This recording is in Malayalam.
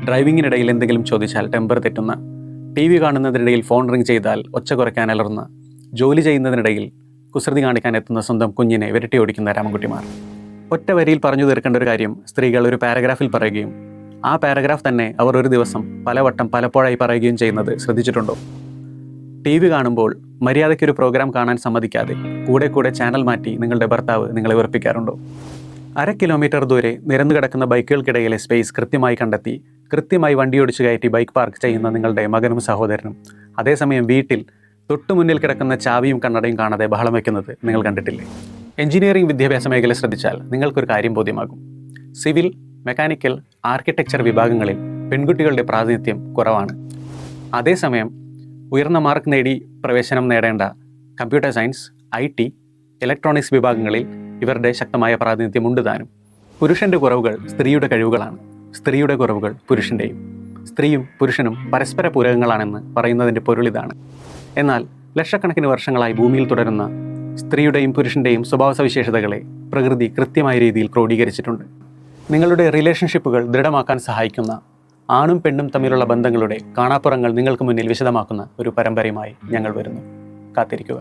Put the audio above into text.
ഡ്രൈവിങ്ങിനിടയിൽ എന്തെങ്കിലും ചോദിച്ചാൽ ടെമ്പർ തെറ്റുന്ന, ടി വി കാണുന്നതിനിടയിൽ ഫോൺ റിംഗ് ചെയ്താൽ ഒച്ച കുറയ്ക്കാൻ അലറുന്ന, ജോലി ചെയ്യുന്നതിനിടയിൽ കുസൃതി കാണിക്കാൻ എത്തുന്ന സ്വന്തം കുഞ്ഞിനെ വിരട്ടി ഓടിക്കുന്ന രാമൻകുട്ടിമാർ. ഒറ്റ വരിയിൽ പറഞ്ഞു തീർക്കേണ്ട ഒരു കാര്യം സ്ത്രീകൾ ഒരു പാരഗ്രാഫിൽ പറയുകയും ആ പാരഗ്രാഫ് തന്നെ അവർ ഒരു ദിവസം പലവട്ടം പലപ്പോഴായി പറയുകയും ചെയ്യുന്നത് ശ്രദ്ധിച്ചിട്ടുണ്ടോ? ടി വി കാണുമ്പോൾ മര്യാദയ്ക്കൊരു പ്രോഗ്രാം കാണാൻ സമ്മതിക്കാതെ കൂടെ കൂടെ ചാനൽ മാറ്റി നിങ്ങളുടെ ഭർത്താവ് നിങ്ങളെ വെറുപ്പിക്കാറുണ്ടോ? 1/2 കിലോമീറ്റർ ദൂരെ നിരന്നു കിടക്കുന്ന ബൈക്കുകൾക്കിടയിലെ സ്പേസ് കൃത്യമായി കണ്ടെത്തി കൃത്യമായി വണ്ടിയോടിച്ച് കയറ്റി ബൈക്ക് പാർക്ക് ചെയ്യുന്ന നിങ്ങളുടെ മകനും സഹോദരനും അതേസമയം വീട്ടിൽ തൊട്ടുമുന്നിൽ കിടക്കുന്ന ചാവിയും കണ്ണടയും കാണാതെ ബഹളം വയ്ക്കുന്നത് നിങ്ങൾ കണ്ടിട്ടില്ലേ? എഞ്ചിനീയറിംഗ് വിദ്യാഭ്യാസ മേഖല ശ്രദ്ധിച്ചാൽ നിങ്ങൾക്കൊരു കാര്യം ബോധ്യമാകും. സിവിൽ, മെക്കാനിക്കൽ, ആർക്കിടെക്ചർ വിഭാഗങ്ങളിൽ പെൺകുട്ടികളുടെ പ്രാതിനിധ്യം കുറവാണ്. അതേസമയം ഉയർന്ന മാർക്ക് നേടി പ്രവേശനം നേടേണ്ട കമ്പ്യൂട്ടർ സയൻസ്, IT, ഇലക്ട്രോണിക്സ് വിഭാഗങ്ങളിൽ ഇവരുടെ ശക്തമായ പ്രാതിനിധ്യമുണ്ട് താനും. പുരുഷൻ്റെ കുറവുകൾ സ്ത്രീയുടെ കഴിവുകളാണ്, സ്ത്രീയുടെ കുറവുകൾ പുരുഷൻ്റെയും. സ്ത്രീയും പുരുഷനും പരസ്പര പൂരകങ്ങളാണെന്ന് പറയുന്നതിൻ്റെ പൊരുളിതാണ്. എന്നാൽ ലക്ഷക്കണക്കിന് വർഷങ്ങളായി ഭൂമിയിൽ തുടരുന്ന സ്ത്രീയുടെയും പുരുഷൻ്റെയും സ്വഭാവ സവിശേഷതകളെ പ്രകൃതി കൃത്യമായ രീതിയിൽ ക്രോഡീകരിച്ചിട്ടുണ്ട്. നിങ്ങളുടെ റിലേഷൻഷിപ്പുകൾ ദൃഢമാക്കാൻ സഹായിക്കുന്ന, ആണും പെണ്ണും തമ്മിലുള്ള ബന്ധങ്ങളുടെ കാണാപ്പുറങ്ങൾ നിങ്ങൾക്ക് മുന്നിൽ വിശദമാക്കുന്ന ഒരു പരമ്പരയുമായി ഞങ്ങൾ വരുന്നു. കാത്തിരിക്കുക.